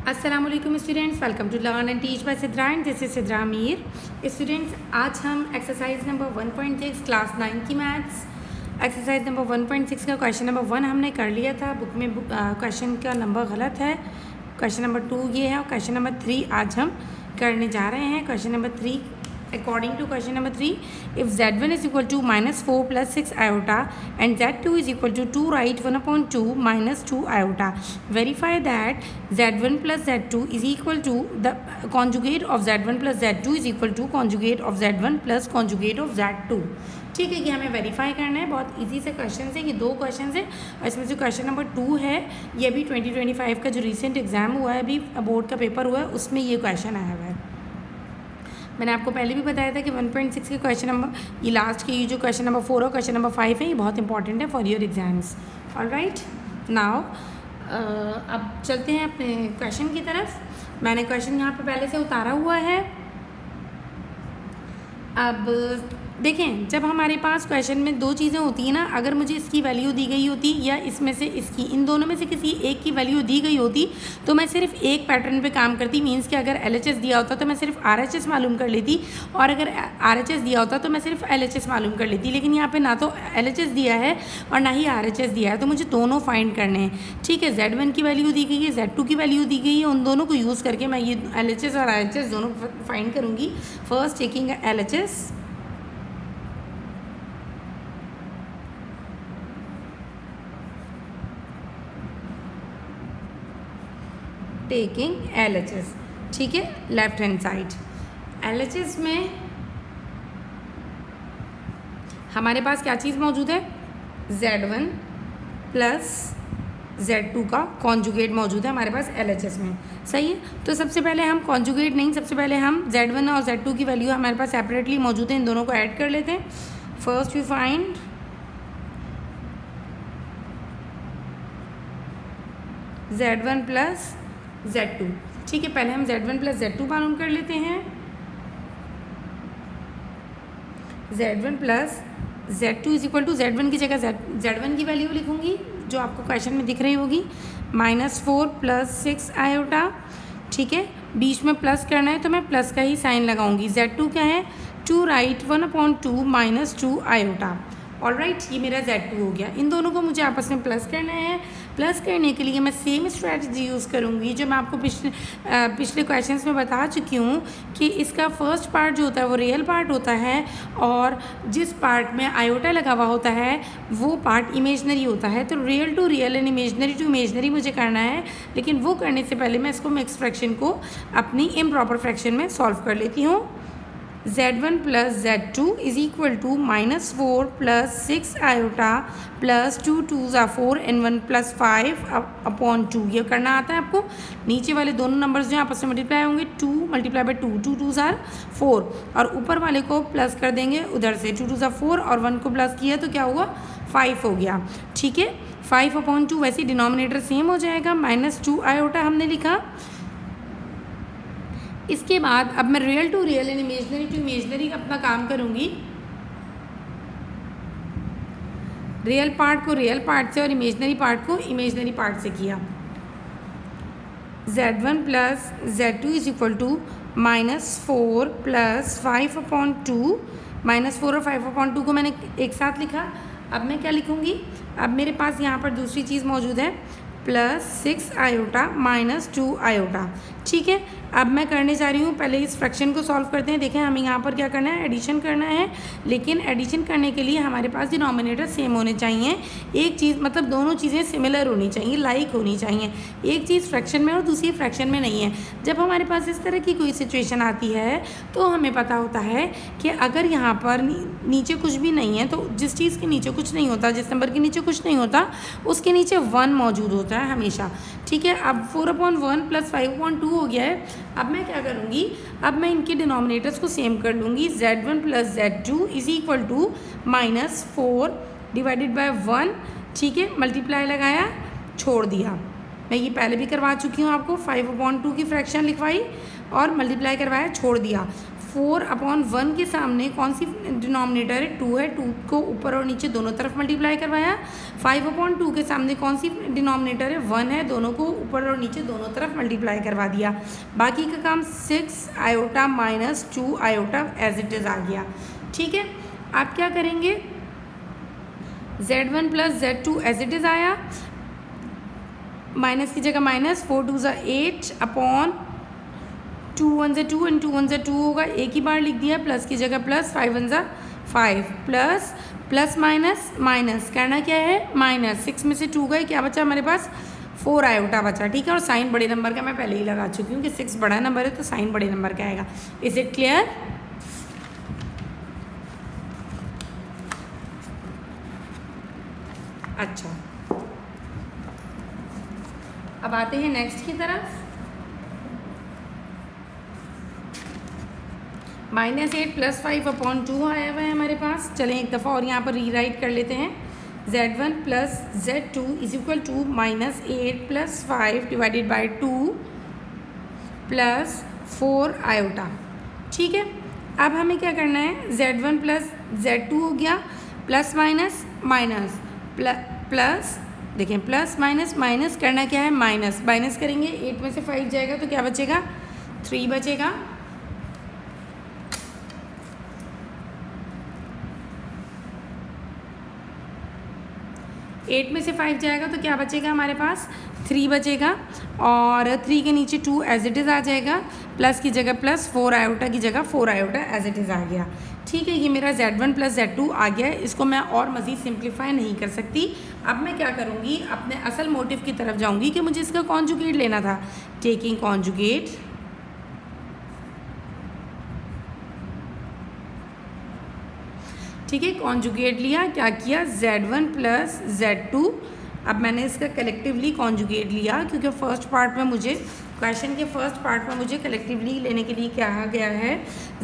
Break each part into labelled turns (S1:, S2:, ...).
S1: अस्सलामुअलैकुम students, welcome to learn and teach by Sidra and this is Sidra Mir. Students, आज हम exercise number 1.6 class 9 की maths exercise number 1.6 का question number 1 हमने कर लिया था। बुक में क्वेश्चन का नंबर गलत है। क्वेश्चन नंबर 2 ये है और क्वेश्चन नंबर 3 आज हम करने जा रहे हैं। Question number 3, according to question number 3, if z1 is equal to -4 plus 6 iota and z2 is equal to 2, write 1/2 minus 2 iota. Verify that z1 plus z2 is equal to the conjugate of z1 plus z2 is equal to conjugate of z1 plus conjugate of z2. ठीक है कि हमें verify करना है। बहुत easy से question है, ये 2 क्वेश्चन है और इसमें जो क्वेश्चन नंबर 2 है ये भी 2025 का जो रिसेंट एग्ज़ाम हुआ है, अभी बोर्ड का पेपर हुआ है, उसमें ये क्वेश्चन आया हुआ है। मैंने आपको पहले भी बताया था कि 1.6 के क्वेश्चन नंबर, ये लास्ट के ये जो क्वेश्चन नंबर 4 और क्वेश्चन नंबर 5 है, ये बहुत इंपॉर्टेंट है for your exams. Alright, now अब चलते हैं अपने क्वेश्चन की तरफ। मैंने क्वेश्चन यहाँ पे पहले से उतारा हुआ है। अब देखें, जब हमारे पास क्वेश्चन में 2 चीज़ें होती हैं ना, अगर मुझे इसकी वैल्यू दी गई होती या इसमें से इसकी, इन दोनों में से किसी एक की वैल्यू दी गई होती तो मैं सिर्फ एक पैटर्न पे काम करती। मीन्स कि अगर LHS दिया होता तो मैं सिर्फ RHS मालूम कर लेती, और अगर RHS दिया होता तो मैं सिर्फ LHS मालूम कर लेती। लेकिन यहाँ पे ना तो LHS दिया है और ना ही RHS दिया है, तो मुझे दोनों फाइंड करने हैं। ठीक है, Z1 की वैल्यू दी गई है, Z2 की वैल्यू दी गई है, उन दोनों को यूज़ करके मैं ये LHS और RHS दोनों फाइंड करूँगी। First taking LHS, taking LHS। ठीक है, लेफ्ट हैंड साइड LHS में हमारे पास क्या चीज़ मौजूद है, Z1 प्लस Z2 का कॉन्जुगेट मौजूद है हमारे पास LHS में। सही है, तो सबसे पहले हम कॉन्जुगेट नहीं, सबसे पहले हम Z1 और Z2 की वैल्यू हमारे पास सेपरेटली मौजूद है, इन दोनों को ऐड कर लेते हैं। First we find Z1 plus Z2। ठीक है, पहले हम Z1 प्लस Z2 मालूम कर लेते हैं। Z1 plus Z2 is equal to, Z1 की जगह Z1 की वैल्यू लिखूंगी जो आपको क्वेश्चन में दिख रही होगी, -4 प्लस 6 आयोटा। ठीक है, बीच में प्लस करना है तो मैं प्लस का ही साइन लगाऊंगी। Z2 क्या है, 2, राइट 1/2 माइनस 2 आयोटा। ऑलराइट, ये मेरा Z2 हो गया। इन दोनों को मुझे आपस में प्लस करना है। प्लस करने के लिए मैं सेम स्ट्रैटेजी यूज़ करूँगी जो मैं आपको पिछले क्वेश्चंस में बता चुकी हूँ कि इसका फर्स्ट पार्ट जो होता है वो रियल पार्ट होता है, और जिस पार्ट में आयोटा लगा हुआ होता है वो पार्ट इमेजनरी होता है। तो real to real and imaginary to imaginary मुझे करना है, लेकिन वो करने से पहले मैं इसको मिक्स फ्रैक्शन को अपनी इम्प्रॉपर फ्रैक्शन में सॉल्व कर लेती हूँ। Z1 plus Z2 is equal to -4 plus 6 iota plus 2 2s are 4 and 1 plus 5/2। ये करना आता है आपको। नीचे वाले दोनों नंबर्स जो आपस में मल्टीप्लाई होंगे, 2 मल्टीप्लाई बाई 2, 2 2s are 4, और ऊपर वाले को प्लस कर देंगे उधर से, 2 2s are 4 और 1 को प्लस किया तो क्या हुआ, 5 हो गया। ठीक है, 5/2, वैसे डिनोमिनेटर सेम हो जाएगा, -2 आयोटा हमने लिखा। इसके बाद अब मैं real to real and imaginary to imaginary अपना काम करूँगी। रियल पार्ट को रियल पार्ट से और इमेजनरी पार्ट को इमेजनरी पार्ट से किया। Z1 plus Z2 is equal to -4 plus 5/2, -4 और 5/2 को मैंने एक साथ लिखा। अब मैं क्या लिखूँगी, अब मेरे पास यहाँ पर दूसरी चीज़ मौजूद है, +6 आयोटा -2 आयोटा। ठीक है, अब मैं करने जा रही हूँ, पहले इस फ्रैक्शन को सॉल्व करते हैं। देखें, हमें यहाँ पर क्या करना है, एडिशन करना है, लेकिन एडिशन करने के लिए हमारे पास डिनोमिनेटर सेम होने चाहिए। एक चीज़ मतलब दोनों चीज़ें सिमिलर होनी चाहिए, लाइक होनी चाहिए। एक चीज़ फ्रैक्शन में और दूसरी फ्रैक्शन में नहीं है। जब हमारे पास इस तरह की कोई सिचुएशन आती है तो हमें पता होता है कि अगर यहाँ पर नीचे कुछ भी नहीं है, तो जिस चीज़ के नीचे कुछ नहीं होता, जिस नंबर के नीचे कुछ नहीं होता, उसके नीचे 1 मौजूद होता है हमेशा। ठीक है, अब 4/1 प्लस 5/2 हो गया है। अब मैं क्या करूँगी, अब मैं इनके डिनोमिनेटर्स को सेम कर लूँगी। Z1 plus Z2 is equal to -4 divided by 1। ठीक है, मल्टीप्लाई लगाया, छोड़ दिया। मैं ये पहले भी करवा चुकी हूँ आपको, 5/2 की फ्रैक्शन लिखवाई और मल्टीप्लाई करवाया, छोड़ दिया। 4/1 के सामने कौन सी डिनोमिनेटर है, 2 है, 2 को ऊपर और नीचे दोनों तरफ मल्टीप्लाई करवाया। 5/2 के सामने कौन सी डिनोमिनेटर है, 1 है, दोनों को ऊपर और नीचे दोनों तरफ मल्टीप्लाई करवा दिया। बाकी का काम 6 iota minus 2 iota as it is आ गया। ठीक है, आप क्या करेंगे, Z1 plus Z2 as it is आया, माइनस की जगह माइनस, 4 2 ज़ा 8 अपॉन 2 1 ज़ा 2 एंड 2 1 ज़ा 2 होगा, एक ही बार लिख दिया, प्लस की जगह प्लस, 5 1 ज़ा 5 प्लस प्लस माइनस माइनस, कहना क्या है माइनस, 6 में से 2 गए, क्या बचा हमारे पास 4 आयोटा बचा। ठीक है, और साइन बड़े नंबर का मैं पहले ही लगा चुकी हूँ कि 6 बड़ा नंबर है तो साइन बड़े नंबर का आएगा। Is it clear? अच्छा, अब आते हैं नेक्स्ट की तरफ। -8 प्लस 5/2 आया हुआ है हमारे पास। चलें एक दफ़ा और यहाँ पर रीराइट कर लेते हैं। Z1 plus Z2 is equal to -8 plus 5 divided by 2 plus 4 iota. ठीक है, अब हमें क्या करना है, Z1 प्लस Z2 हो गया, प्लस माइनस माइनस प्लस, देखें प्लस माइनस माइनस करना क्या है माइनस, माइनस करेंगे 8 में से 5 जाएगा तो क्या बचेगा 3 बचेगा। एट में से 5 जाएगा तो क्या बचेगा हमारे पास 3 बचेगा, और 3 के नीचे 2 एज इट इज़ आ जाएगा, प्लस की जगह प्लस, 4 आयोटा की जगह 4 आयोटा एज इट इज़ आ गया। ठीक है, ये मेरा Z1 प्लस Z2 आ गया है। इसको मैं और मज़ीद सिंप्लीफाई नहीं कर सकती। अब मैं क्या करूँगी, अपने असल मोटिव की तरफ जाऊँगी कि मुझे इसका कॉन्जुगेट लेना था। टेकिंग कॉन्जुगेट, ठीक है, कॉन्जुगेट लिया, क्या किया Z1 प्लस Z2। अब मैंने इसका कलेक्टिवली कॉन्जुगेट लिया क्योंकि फर्स्ट पार्ट में मुझे, क्वेश्चन के फर्स्ट पार्ट में मुझे कलेक्टिवली लेने के लिए कहा गया है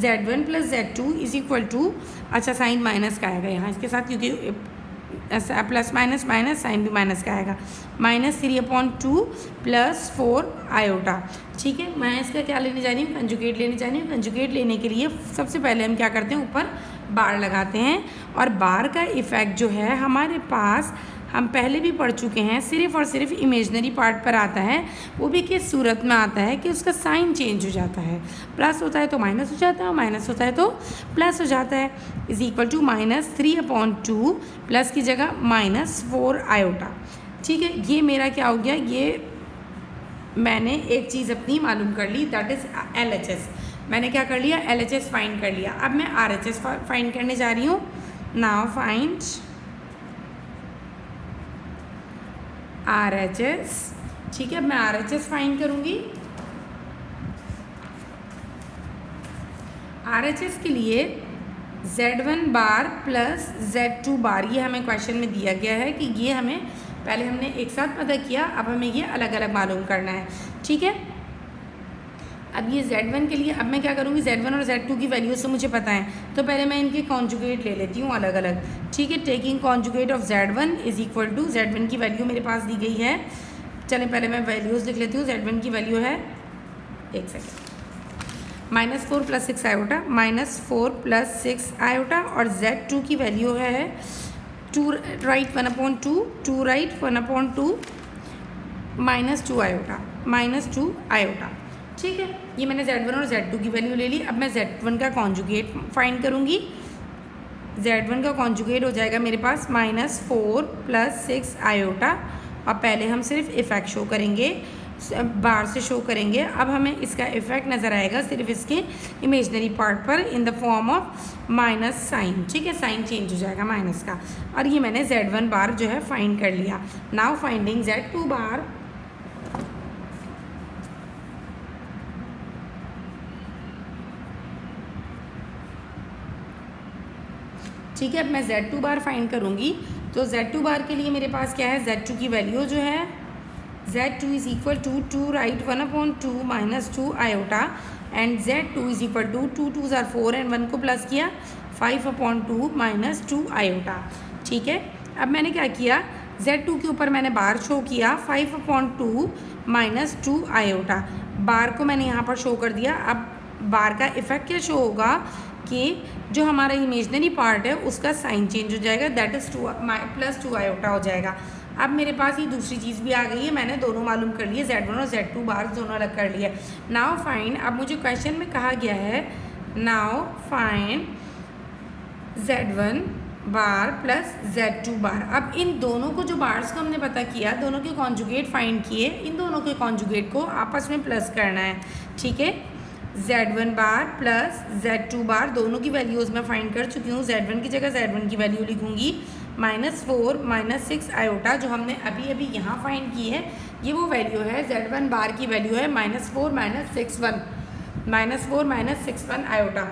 S1: Z1 plus Z2 is equal to, अच्छा साइन माइनस का आएगा यहाँ इसके साथ क्योंकि प्लस माइनस माइनस, साइन भी माइनस का आएगा, -3/2 प्लस 4 आयोटा। ठीक है, मैं इसका क्या लेने जा रही हूँ, कंजुगेट लेने जा रही हूँ। कंजुगेट लेने के लिए सबसे पहले हम क्या करते हैं, ऊपर बार लगाते हैं, और बार का इफ़ेक्ट जो है हमारे पास हम पहले भी पढ़ चुके हैं, सिर्फ़ और सिर्फ इमेजनरी पार्ट पर आता है। वो भी किस सूरत में आता है कि उसका साइन चेंज हो जाता है, प्लस होता है तो माइनस हो जाता है, और माइनस होता है तो प्लस हो जाता है। इज इक्वल टू -3/2 प्लस की जगह -4 आयोटा। ठीक है, ये मेरा क्या हो गया, ये मैंने एक चीज़ अपनी मालूम कर ली, दैट इज़ LHS। मैंने क्या कर लिया, LHS फाइंड कर लिया। अब मैं RHS फाइंड करने जा रही हूँ। Now find RHS। ठीक है, अब मैं RHS फाइंड करूँगी। RHS के लिए Z1 बार प्लस Z2 बार, ये हमें क्वेश्चन में दिया गया है कि ये हमें पहले हमने एक साथ पता किया, अब हमें ये अलग अलग मालूम करना है। ठीक है, अब ये Z1 के लिए अब मैं क्या करूँगी, Z1 और Z2 की वैल्यूज तो मुझे पता है, तो पहले मैं इनके कॉन्जुगेट ले लेती हूँ अलग अलग। ठीक है, taking conjugate of Z1 is equal to, Z1 की वैल्यू मेरे पास दी गई है, चलें पहले मैं वैल्यूज़ लिख लेती हूँ। Z1 की वैल्यू है, एक second, -4 plus 6 iota, -4 plus 6 iota, और Z2 की वैल्यू है 2 राइट 1/2, 2 राइट 1/2 -2 आयोटा, -2 आयोटा। ठीक है, ये मैंने Z1 और Z2 की वैल्यू ले ली। अब मैं Z1 का कॉन्जुगेट फाइंड करूँगी। Z1 का कॉन्जुगेट हो जाएगा मेरे पास -4 प्लस 6 आयोटा, और पहले हम सिर्फ इफ़ेक्ट शो करेंगे, बार से शो करेंगे। अब हमें इसका इफ़ेक्ट नज़र आएगा सिर्फ इसके इमेजनरी पार्ट पर in the form of minus sign. ठीक है, साइन चेंज हो जाएगा माइनस का, और ये मैंने Z1 बार जो है फाइंड कर लिया। Now finding Z2 bar. ठीक है, अब मैं Z2 बार फाइंड करूँगी, तो Z2 बार के लिए मेरे पास क्या है, Z2 की वैल्यू जो है Z2 is equal to 2 right 1/2 -2 आयोटा, and Z2 is equal to 2 2 are 4 and 1 को प्लस किया 5/2 -2 आयोटा। ठीक है, अब मैंने क्या किया, Z2 के ऊपर मैंने बार शो किया 5/2 -2 आयोटा, बार को मैंने यहाँ पर शो कर दिया। अब बार का इफेक्ट क्या शो होगा कि जो हमारा इमेजनरी पार्ट है उसका साइन चेंज हो जाएगा, दैट इज़ +2 आयोटा हो जाएगा। अब मेरे पास ये दूसरी चीज़ भी आ गई है, मैंने दोनों मालूम कर लिए, Z1 और Z2 बार दोनों अलग कर लिए। नाउ फाइंड, अब मुझे क्वेश्चन में कहा गया है now find Z1 bar plus Z2 बार। अब इन दोनों को जो बार्स को हमने पता किया, दोनों के कॉन्जुगेट फाइंड किए, इन दोनों के कॉन्जुगेट को आपस में प्लस करना है, ठीक है। Z1 बार प्लस Z2 बार दोनों की वैल्यूज़ मैं फाइंड कर चुकी हूँ। Z1 की जगह Z1 की वैल्यू लिखूँगी -4 -6 आयोटा, जो हमने अभी अभी यहाँ फाइंड की है, ये वो वैल्यू है। Z1 बार की वैल्यू है -4 -61 आयोटा,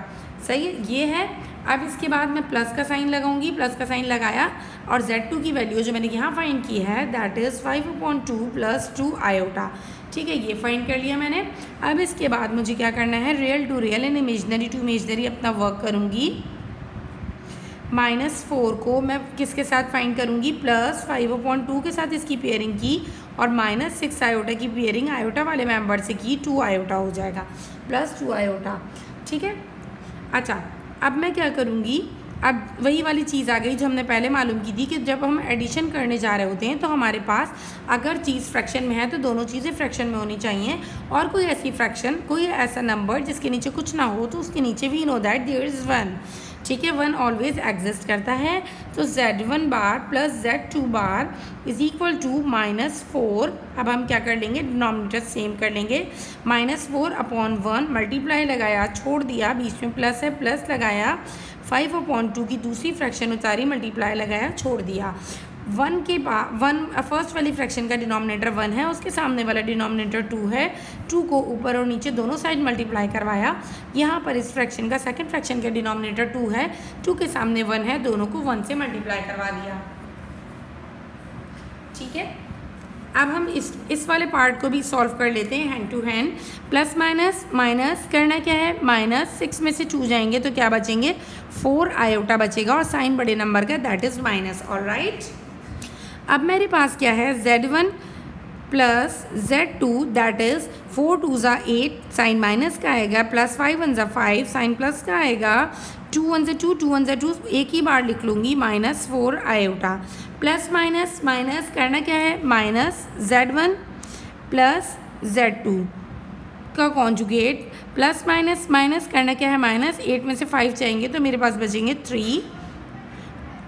S1: सही है, ये है। अब इसके बाद मैं प्लस का साइन लगाऊंगी, प्लस का साइन लगाया, और Z2 की वैल्यू जो मैंने यहाँ फाइंड की है दैट इज़ 5/2 + 2 आयोटा, ठीक है, ये फाइंड कर लिया मैंने। अब इसके बाद मुझे क्या करना है, real to real and imaginary to imaginary अपना वर्क करूँगी। -4 को मैं किसके साथ फाइंड करूँगी, +5/2 के साथ इसकी पेयरिंग की, और -6 आयोटा की पेयरिंग आयोटा वाले मेंबर से की, 2 आयोटा हो जाएगा, +2 आयोटा, ठीक है। अच्छा, अब मैं क्या करूँगी, अब वही वाली चीज़ आ गई जो हमने पहले मालूम की थी कि जब हम एडिशन करने जा रहे होते हैं तो हमारे पास अगर चीज़ फ्रैक्शन में है तो दोनों चीज़ें फ्रैक्शन में होनी चाहिए, और कोई ऐसी फ्रैक्शन, कोई ऐसा नंबर जिसके नीचे कुछ ना हो तो उसके नीचे we know that there is 1, ठीक है, 1 ऑलवेज एग्जिस्ट करता है। तो Z1 bar plus Z2 bar is equal to -4। अब हम क्या कर लेंगे, डिनोमिनेटर सेम कर लेंगे, -4/1 मल्टीप्लाई लगाया, छोड़ दिया, बीच में प्लस है, प्लस लगाया, 5/2 की दूसरी फ्रैक्शन उतारी, मल्टीप्लाई लगाया, छोड़ दिया। 1 के बाद 1 फर्स्ट वाली फ्रैक्शन का डिनोमिनेटर 1 है, उसके सामने वाला डिनोमिनेटर 2 है, 2 को ऊपर और नीचे दोनों साइड मल्टीप्लाई करवाया। यहाँ पर इस फ्रैक्शन का सेकंड फ्रैक्शन का डिनोमिनेटर 2 है, 2 के सामने 1 है, दोनों को 1 से मल्टीप्लाई करवा दिया, ठीक है। अब हम इस वाले पार्ट को भी सॉल्व कर लेते हैं hand to hand. Plus minus minus करना क्या है, -6 में से 2 जाएंगे तो क्या बचेंगे, 4 आयोटा बचेगा, और साइन बड़े नंबर का दैट इज़ माइनस, ऑलराइट। अब मेरे पास क्या है, Z1 plus Z2 that is 4 2 ज़ा 8, साइन माइनस का आएगा, +5 1 ज़ा 5, साइन प्लस का आएगा, 2 1 ज़ा 2 2 1 ज़ा 2, एक ही बार लिख लूँगी, -4 आयोटा। प्लस माइनस माइनस करना क्या है, -Z1 प्लस Z2 का कॉन्जुगेट, प्लस माइनस माइनस करना क्या है, -8 में से 5 जाएंगे तो मेरे पास बचेंगे 3,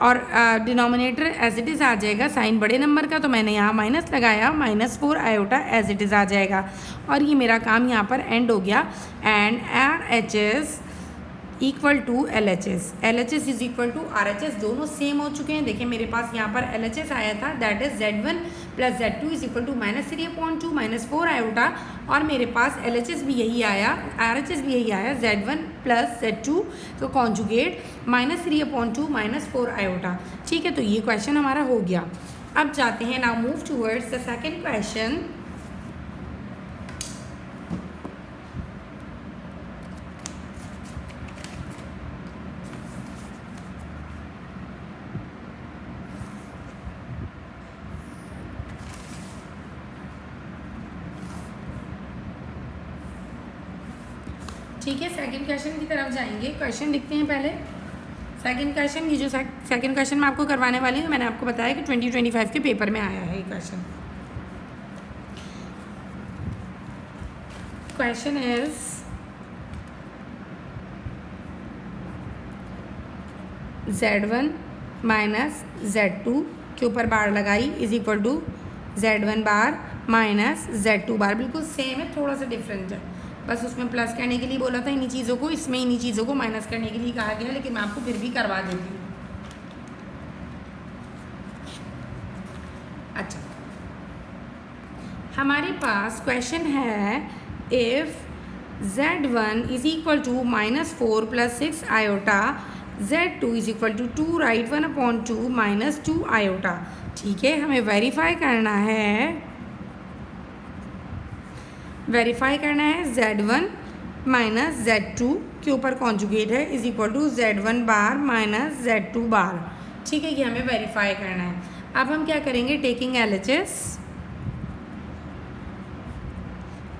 S1: और डिनोमिनेटर एज इट इज़ आ जाएगा, साइन बड़े नंबर का तो मैंने यहाँ माइनस लगाया, -4 आयोटा एज इट इज़ आ जाएगा, और ये मेरा काम यहाँ पर एंड हो गया। And RHS equal to LHS, LHS is equal to RHS, दोनों सेम हो चुके हैं। देखिए मेरे पास यहाँ पर LHS आया था that is Z1 plus Z2 is equal to -3/2 -4 iota, और मेरे पास LHS भी यही आया, RHS भी यही आया, Z1 प्लस Z2 तो कॉन्जुगेट -3/2 -4 आयोटा, ठीक है। तो ये क्वेश्चन हमारा हो गया। अब जाते हैं, now move towards the second question. ठीक है, सेकंड क्वेश्चन की तरफ जाएंगे। क्वेश्चन लिखते हैं पहले। सेकंड क्वेश्चन, ये जो सेकंड क्वेश्चन मैं आपको करवाने वाली हूँ, मैंने आपको बताया कि 2025 के पेपर में आया है ये question. Question is Z1 minus Z2 के ऊपर बार लगाई is equal to Z1 bar minus Z2 bar, बिल्कुल सेम है, थोड़ा सा डिफरेंट है, बस उसमें प्लस करने के लिए बोला था इन्हीं चीज़ों को, इसमें इन्हीं चीज़ों को माइनस करने के लिए कहा गया, लेकिन मैं आपको फिर भी करवा देती हूँ। अच्छा, हमारे पास क्वेश्चन है, if Z1 is equal to -4 + 6 iota, Z2 is equal to 2 right 1/2 -2 iota, ठीक है। हमें वेरीफाई करना है, Z1 माइनस Z2 के ऊपर कॉन्जुगेट है is equal to Z1 bar minus Z2 bar, ठीक है, ये हमें वेरीफाई करना है। अब हम क्या करेंगे, टेकिंग LHS,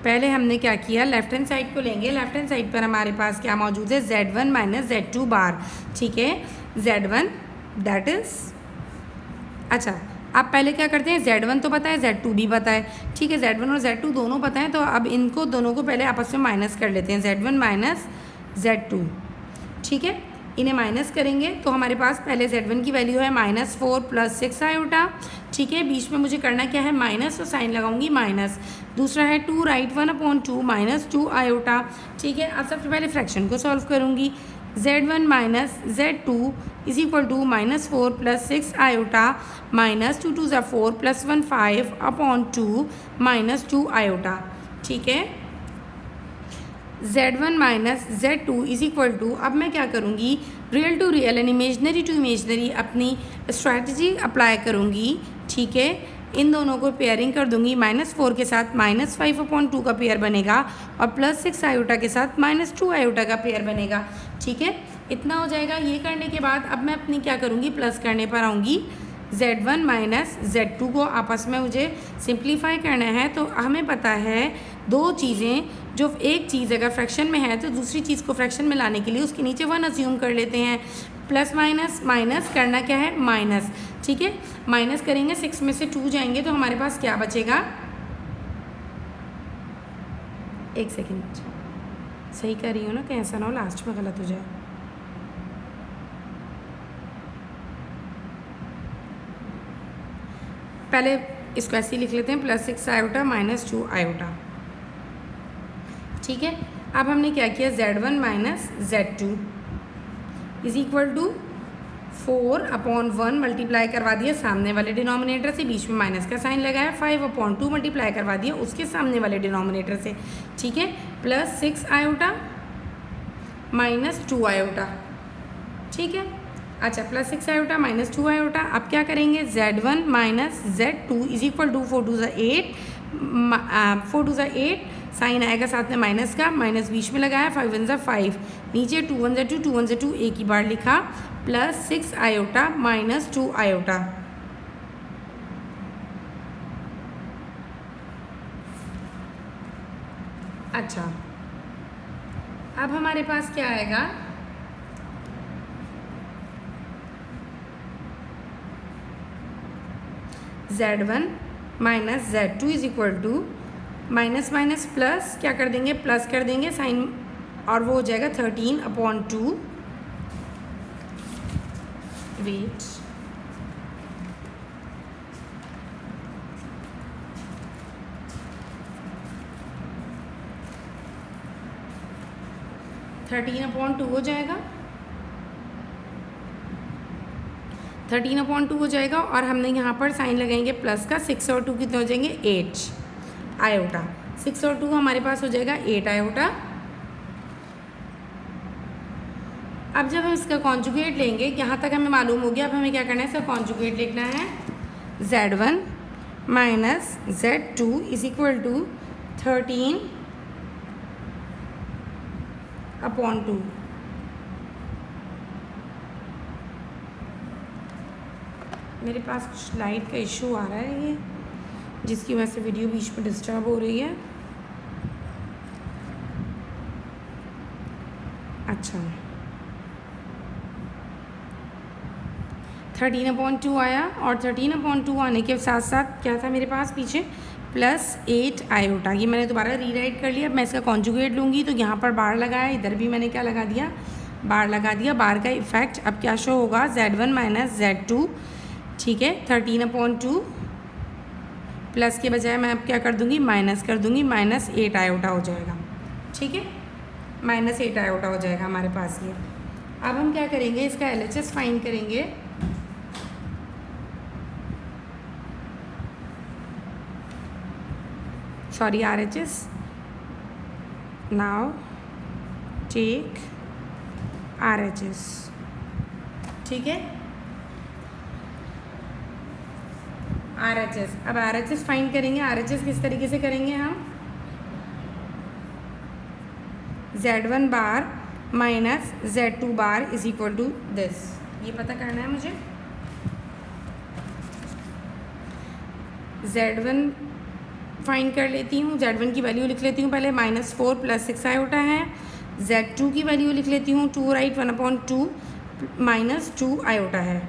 S1: पहले हमने क्या किया, लेफ्ट हैंड साइड को लेंगे। लेफ्ट हैंड साइड पर हमारे पास क्या मौजूद है, Z1 माइनस Z2 बार। ठीक है, Z1 दैट इज़, अच्छा अब पहले क्या करते हैं, Z1 तो पता है, Z2 भी पता है। ठीक है, Z1 और Z2 दोनों पता है, तो अब इनको दोनों को पहले आपस में माइनस कर लेते हैं, Z1 माइनस Z2। ठीक है, इन्हें माइनस करेंगे तो हमारे पास पहले Z1 की वैल्यू है -4 + 6 आयोटा। ठीक है, बीच में मुझे करना क्या है, माइनस, तो साइन लगाऊंगी माइनस। दूसरा है 2 राइट 1/2 -2 आयोटा। ठीक है, अब सबसे पहले फ्रैक्शन को सॉल्व करूंगी। Z1 minus Z2 is equal to -4 + 6 iota -2 2 = 4 + 1 5/2 -2 iota. ठीक है, Z1 minus Z2 is equal to, अब मैं क्या करूँगी, real to real and imaginary to imaginary अपनी स्ट्रैटेजी अप्लाई करूँगी। ठीक है, इन दोनों को पेयरिंग कर दूंगी, -4 के साथ -5/2 का पेयर बनेगा और +6 आयोटा के साथ -2 आयोटा का पेयर बनेगा। ठीक है, इतना हो जाएगा। ये करने के बाद अब मैं अपनी क्या करूँगी, प्लस करने पर आऊँगी। Z1 माइनस Z2 को आपस में मुझे सिंप्लीफाई करना है, तो हमें पता है दो चीज़ें, जो एक चीज़ अगर फ्रैक्शन में है तो दूसरी चीज़ को फ्रैक्शन में लाने के लिए उसके नीचे 1 अज्यूम कर लेते हैं। प्लस माइनस, माइनस करना क्या है, माइनस। ठीक है, माइनस करेंगे, 6 में से 2 जाएंगे तो हमारे पास क्या बचेगा, एक सेकेंड, सही कर रही हूँ ना, कहीं ऐसा ना हो लास्ट में गलत हो जाए। पहले इसको ऐसे ही लिख लेते हैं, +6 आयोटा -2 आयोटा। ठीक है, अब हमने क्या किया, Z1 minus Z2 is equal to 4/1 multiply करवा दिया सामने वाले डिनोमिनेटर से, बीच में माइनस का साइन लगाया, 5/2 मल्टीप्लाई करवा दिया उसके सामने वाले डिनोमिनेटर से। ठीक है, +6 आयोटा -2 आयोटा। ठीक है, अच्छा +6 आयोटा -2 आयोटा। अब क्या करेंगे, Z1 minus Z2 is equal to 4 2 = 8, 4 2 = 8, sign आएगा साथ में माइनस का, माइनस बीच में लगाया, 5 1 = 5, नीचे 2 1 = 2 2 1 = 2, एक ही बार लिखा, +6 आयोटा -2 आयोटा। अच्छा, अब हमारे पास क्या आएगा, Z1 minus Z2 is equal to minus minus plus, क्या कर देंगे, प्लस कर देंगे साइन, और वो हो जाएगा 13/2, वेट, हो जाएगा, 13/2 हो जाएगा। और हमने यहाँ पर साइन लगाएंगे प्लस का, 6 और 2 कितने हो जाएंगे, 8 आयोटा, 6 और 2 हमारे पास हो जाएगा 8 आयोटा। अब जब हम इसका कॉन्जुगेट लेंगे, यहाँ तक हमें मालूम हो गया, अब हमें क्या करना है, इसका कॉन्जुगेट लिखना है। Z1 minus Z2 is equal to 13/2। मेरे पास कुछ लाइट का इशू आ रहा है, ये जिसकी वजह से वीडियो बीच में डिस्टर्ब हो रही है। अच्छा, 13/2 आया, और 13/2 आने के साथ साथ क्या था मेरे पास पीछे, +8 आयोटा। ये मैंने दोबारा रीराइट कर लिया। अब मैं इसका कॉन्जुगेट लूँगी तो यहाँ पर बार लगाया, इधर भी मैंने क्या लगा दिया, बार लगा दिया। बार का इफेक्ट अब क्या शो होगा, Z1 माइनस Z2, ठीक है, 13/2 प्लस के बजाय मैं अब क्या कर दूँगी, माइनस कर दूँगी, -8 आयोटा हो जाएगा। ठीक है, -8 आयोटा हो जाएगा हमारे पास ये। अब हम क्या करेंगे, इसका LHS फाइंड करेंगे। Sorry, RHS। Now take RHS। ठीक है, RHS। अब RHS फाइंड करेंगे। RHS किस तरीके से करेंगे हम, Z1 bar minus Z2 bar is equal to this, ये पता करना है मुझे। फाइंड कर लेती हूँ, Z1 की वैल्यू लिख लेती हूँ पहले, -4 + 6 आयोटा है। Z2 की वैल्यू लिख लेती हूँ, 2 राइट, 1/2 -2 आयोटा है।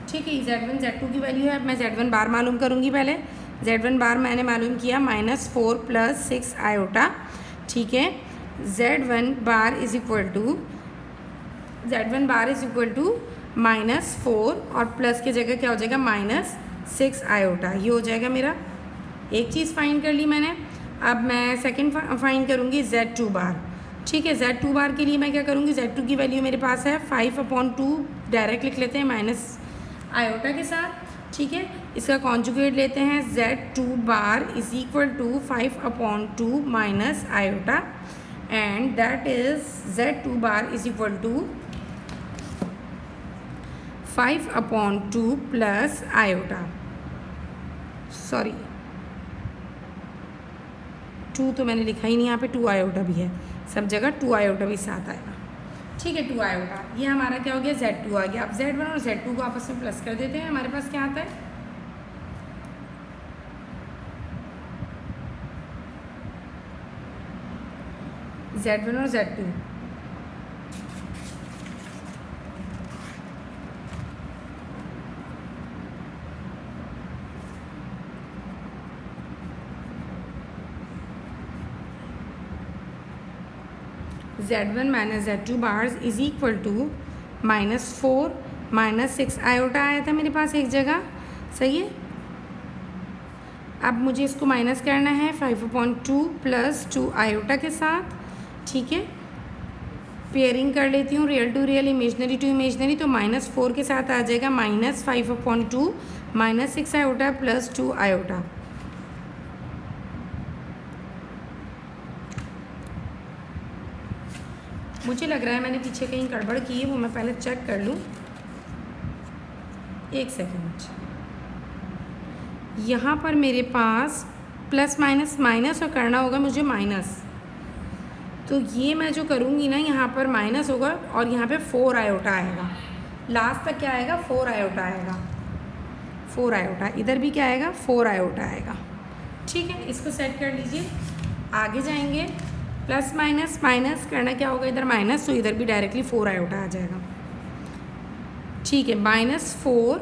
S1: ठीक है, Z1 Z2 की वैल्यू है। अब मैं Z1 बार मालूम करूँगी पहले। Z1 बार मैंने मालूम किया -4 + 6 आयोटा। ठीक है, Z1 bar is equal to -4 और प्लस की जगह क्या हो जाएगा -6 आयोटा। ये हो जाएगा मेरा। एक चीज़ फाइंड कर ली मैंने। अब मैं सेकंड फाइंड करूँगी Z2 बार। ठीक है, Z2 बार के लिए मैं क्या करूँगी, Z2 की वैल्यू मेरे पास है 5/2, डायरेक्ट लिख लेते हैं माइनस आयोटा के साथ। ठीक है, इसका कॉन्जुगेट लेते हैं, Z2 bar is equal to 5/2 minus iota, and that is Z2 bar is equal to 5/2 plus iota, sorry 2 तो मैंने लिखा ही नहीं, यहाँ पे 2 आयोटा भी है, सब जगह 2 आयोटा भी साथ आएगा। ठीक है, 2 आयोटा, ये हमारा क्या हो गया, Z2 आ गया। अब Z1 और Z2 को आपस में प्लस कर देते हैं। हमारे पास क्या आता है, Z1 और Z2, Z1 - Z2 bars is equal to -4 -6 iota आया था मेरे पास एक जगह, सही है। अब मुझे इसको माइनस करना है 5/2 + 2 आयोटा के साथ। ठीक है, पेयरिंग कर लेती हूँ, real to real, imaginary to imaginary, तो -4 के साथ आ जाएगा -5/2 -6 आयोटा + 2 आयोटा। मुझे लग रहा है मैंने पीछे कहीं गड़बड़ की है, वो मैं पहले चेक कर लूँ, एक सेकेंड। यहाँ पर मेरे पास प्लस माइनस और करना होगा मुझे माइनस, तो ये मैं जो करूँगी ना, यहाँ पर माइनस होगा और यहाँ पे 4 आयोटा आएगा, लास्ट तक क्या आएगा 4 आयोटा आएगा, 4 आयोटा, इधर भी क्या आएगा 4 आयोटा आएगा। ठीक है, इसको सेट कर लीजिए, आगे जाएंगे। प्लस माइनस करना क्या होगा, इधर माइनस, तो इधर भी डायरेक्टली 4 आयोटा आ जाएगा। ठीक है, -4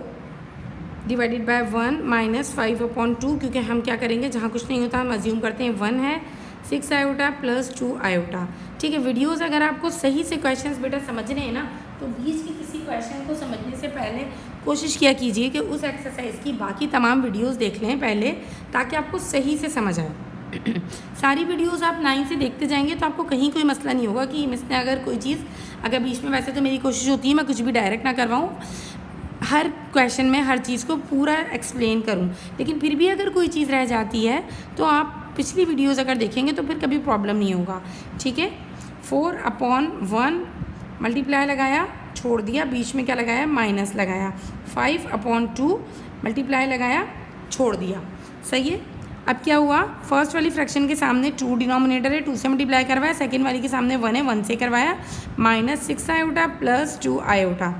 S1: डिवाइडेड बाय 1 -5/2, क्योंकि हम क्या करेंगे, जहाँ कुछ नहीं होता हम अज्यूम करते हैं 1 है, 6 आयोटा + 2 आयोटा। ठीक है, वीडियोस अगर आपको सही से क्वेश्चंस बेटा समझने हैं ना, तो बीच के किसी क्वेश्चन को समझने से पहले कोशिश किया कीजिए कि उस एक्सरसाइज की बाकी तमाम वीडियोस देख लें पहले, ताकि आपको सही से समझ आए। सारी वीडियोस आप 9 से देखते जाएंगे तो आपको कहीं कोई मसला नहीं होगा कि इसमें अगर कोई चीज़ अगर बीच में, वैसे तो मेरी कोशिश होती है मैं कुछ भी डायरेक्ट ना करवाऊँ, हर क्वेश्चन में हर चीज़ को पूरा एक्सप्लेन करूँ, लेकिन फिर भी अगर कोई चीज़ रह जाती है तो आप पिछली वीडियोस अगर देखेंगे तो फिर कभी प्रॉब्लम नहीं होगा। ठीक है, 4/1 मल्टीप्लाई लगाया, छोड़ दिया, बीच में क्या लगाया माइनस लगाया, 5/2 मल्टीप्लाई लगाया, छोड़ दिया, सही है। अब क्या हुआ, फर्स्ट वाली फ्रैक्शन के सामने 2 डिनोमिनेटर है, 2 से मल्टीप्लाई करवाया, सेकेंड वाली के सामने 1 है, 1 से करवाया, -6 आयोटा + 2 आयोटा।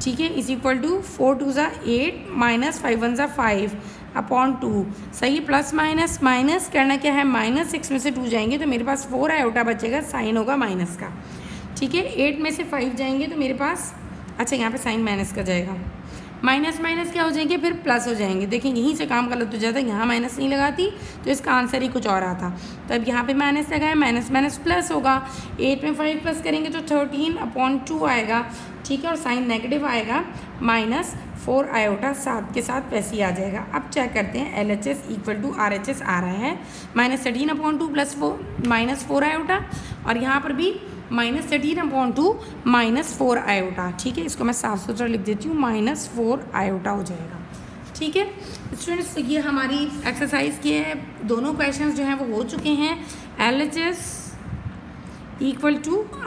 S1: ठीक है, इज इक्वल टू 4 2 ज़ा 8 -5 1 ज़ा 5/2, सही। प्लस माइनस करना क्या है, -6 में से 2 जाएंगे तो मेरे पास 4 आयोटा बचेगा, साइन होगा माइनस का। ठीक है, 8 में से 5 जाएंगे तो मेरे पास, अच्छा यहाँ पे साइन माइनस का जाएगा, माइनस क्या हो जाएंगे, फिर प्लस हो जाएंगे। देखिए यहीं से काम गलत हो जाता है, यहाँ माइनस नहीं लगाती तो इसका आंसर ही कुछ और आता। तो अब यहाँ पे माइनस लगाया, माइनस प्लस होगा, 8 में 5 प्लस करेंगे तो 13/2 आएगा। ठीक है, और साइन नेगेटिव आएगा, -4 आयोटा साथ के साथ वैसे ही आ जाएगा। अब चेक करते हैं, LHS = RHS आ रहा है, -13/2 + 4 आयोटा, और यहाँ पर भी -13/2 -4 आयोटा। ठीक है, इसको मैं साफ सुथरा लिख देती हूँ, -4 आयोटा हो जाएगा। ठीक है स्टूडेंट्स, ये हमारी एक्सरसाइज की है, दोनों क्वेश्चंस जो हैं वो हो चुके हैं, LHS =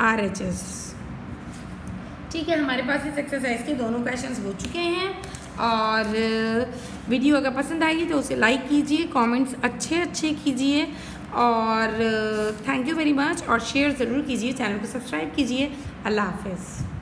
S1: RHS। ठीक है, हमारे पास इस एक्सरसाइज के दोनों क्वेश्चंस हो चुके हैं, और वीडियो अगर पसंद आएगी तो उसे लाइक कीजिए, कमेंट्स अच्छे कीजिए, और थैंक यू वेरी मच, और शेयर ज़रूर कीजिए, चैनल को सब्सक्राइब कीजिए। अल्लाह हाफ़िज़।